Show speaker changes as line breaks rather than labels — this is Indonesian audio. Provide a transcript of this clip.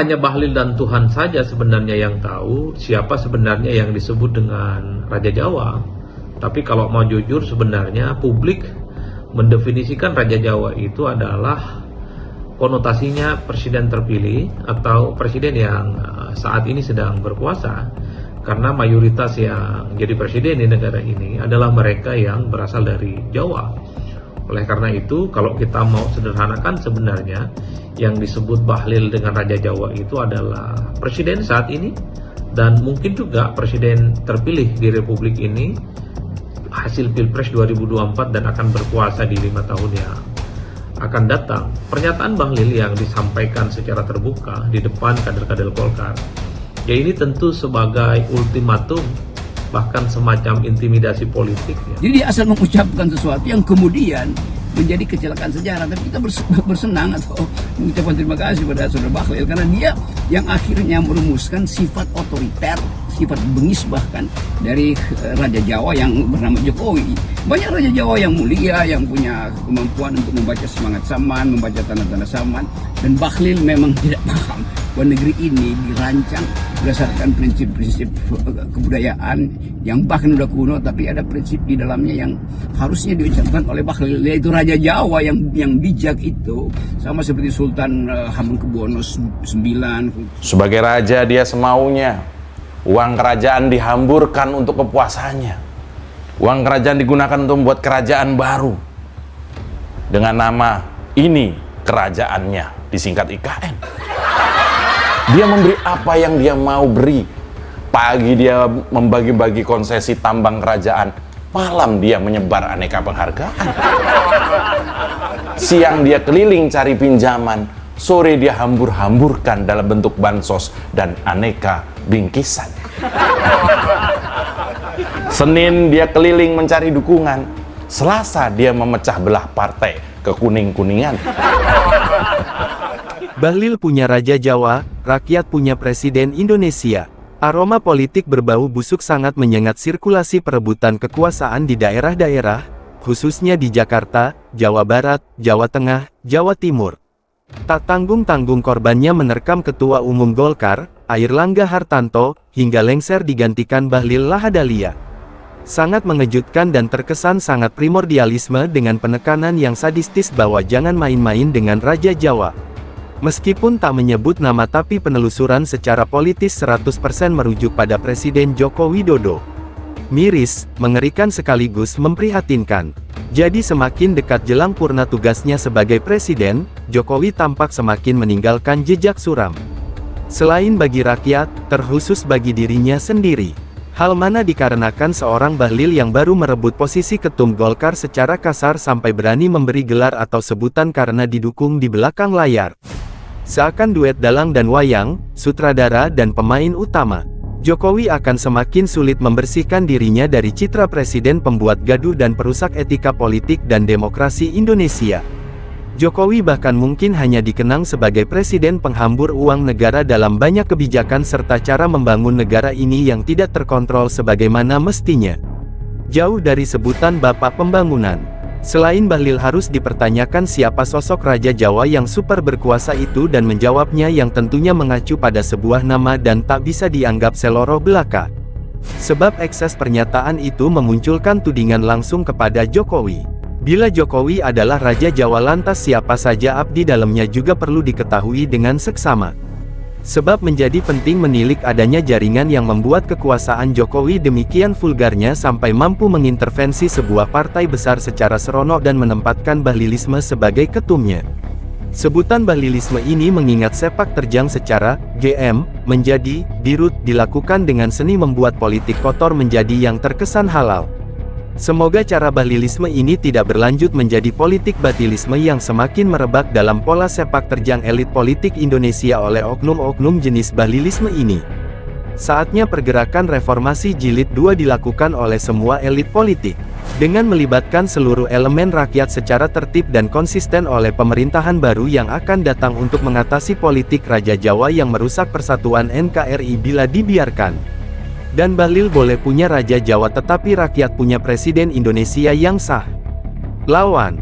hanya Bahlil dan Tuhan saja sebenarnya yang tahu siapa sebenarnya yang disebut dengan Raja Jawa. Tapi kalau mau jujur, sebenarnya publik mendefinisikan Raja Jawa itu adalah konotasinya presiden terpilih atau presiden yang saat ini sedang berkuasa, karena mayoritas yang jadi presiden di negara ini adalah mereka yang berasal dari Jawa. Oleh karena itu, kalau kita mau sederhanakan, sebenarnya yang disebut Bahlil dengan Raja Jawa itu adalah presiden saat ini, dan mungkin juga presiden terpilih di Republik ini hasil Pilpres 2024 dan akan berkuasa di 5 tahun yang akan datang. Pernyataan Bahlil yang disampaikan secara terbuka di depan kader-kader Golkar, ya ini tentu sebagai ultimatum, bahkan semacam intimidasi politik ya.
Jadi dia asal mengucapkan sesuatu yang kemudian menjadi kecelakaan sejarah, tapi kita bersenang atau mengucapkan terima kasih pada saudara Bahlil karena dia yang akhirnya merumuskan sifat otoriter, sifat bengis bahkan dari Raja Jawa yang bernama Jokowi. Banyak Raja Jawa yang mulia, yang punya kemampuan untuk membaca semangat zaman, membaca tanda-tanda zaman, dan Bahlil memang tidak paham bahwa negeri ini dirancang berdasarkan prinsip-prinsip kebudayaan yang bahkan udah kuno, tapi ada prinsip di dalamnya yang harusnya diucapkan oleh Bahlil, yaitu Raja Jawa yang bijak itu, sama seperti Sultan Hamengkubuwono IX.
Sebagai raja dia semaunya. Uang kerajaan dihamburkan untuk kepuasannya. Uang kerajaan digunakan untuk membuat kerajaan baru. Dengan nama ini kerajaannya, disingkat IKN. Dia memberi apa yang dia mau beri. Pagi dia membagi-bagi konsesi tambang kerajaan, malam dia menyebar aneka penghargaan. Siang dia keliling cari pinjaman, sore dia hambur-hamburkan dalam bentuk bansos dan aneka bingkisan. Senin dia keliling mencari dukungan, Selasa dia memecah belah partai ke kuning-kuningan.
Bahlil punya Raja Jawa, rakyat punya Presiden Indonesia. Aroma politik berbau busuk sangat menyengat sirkulasi perebutan kekuasaan di daerah-daerah, khususnya di Jakarta, Jawa Barat, Jawa Tengah, Jawa Timur. Tak tanggung-tanggung korbannya menerkam Ketua Umum Golkar, Airlangga Hartarto, hingga lengser digantikan Bahlil Lahadalia. Sangat mengejutkan dan terkesan sangat primordialisme dengan penekanan yang sadistis bahwa jangan main-main dengan Raja Jawa. Meskipun tak menyebut nama tapi penelusuran secara politis 100% merujuk pada Presiden Joko Widodo. Miris, mengerikan sekaligus memprihatinkan. Jadi semakin dekat jelang purna tugasnya sebagai presiden, Jokowi tampak semakin meninggalkan jejak suram. Selain bagi rakyat, terkhusus bagi dirinya sendiri. Hal mana dikarenakan seorang Bahlil yang baru merebut posisi ketum Golkar secara kasar sampai berani memberi gelar atau sebutan karena didukung di belakang layar. Seakan duet dalang dan wayang, sutradara dan pemain utama. Jokowi akan semakin sulit membersihkan dirinya dari citra presiden pembuat gaduh dan perusak etika politik dan demokrasi Indonesia. Jokowi bahkan mungkin hanya dikenang sebagai presiden penghambur uang negara dalam banyak kebijakan serta cara membangun negara ini yang tidak terkontrol sebagaimana mestinya. Jauh dari sebutan Bapak Pembangunan. Selain Bahlil harus dipertanyakan siapa sosok Raja Jawa yang super berkuasa itu dan menjawabnya yang tentunya mengacu pada sebuah nama dan tak bisa dianggap seloroh belaka. Sebab ekses pernyataan itu memunculkan tudingan langsung kepada Jokowi. Bila Jokowi adalah Raja Jawa lantas siapa saja abdi dalamnya juga perlu diketahui dengan seksama. Sebab menjadi penting menilik adanya jaringan yang membuat kekuasaan Jokowi demikian vulgarnya sampai mampu mengintervensi sebuah partai besar secara seronok dan menempatkan Bahlilisme sebagai ketumnya. Sebutan Bahlilisme ini mengingat sepak terjang secara GM, menjadi, dirut, dilakukan dengan seni membuat politik kotor menjadi yang terkesan halal. Semoga cara Bahlilisme ini tidak berlanjut menjadi politik batilisme yang semakin merebak dalam pola sepak terjang elit politik Indonesia oleh oknum-oknum jenis Bahlilisme ini. Saatnya pergerakan reformasi jilid 2 dilakukan oleh semua elit politik, dengan melibatkan seluruh elemen rakyat secara tertib dan konsisten oleh pemerintahan baru yang akan datang untuk mengatasi politik Raja Jawa yang merusak persatuan NKRI bila dibiarkan. Dan Bahlil boleh punya Raja Jawa tetapi rakyat punya Presiden Indonesia yang sah. Lawan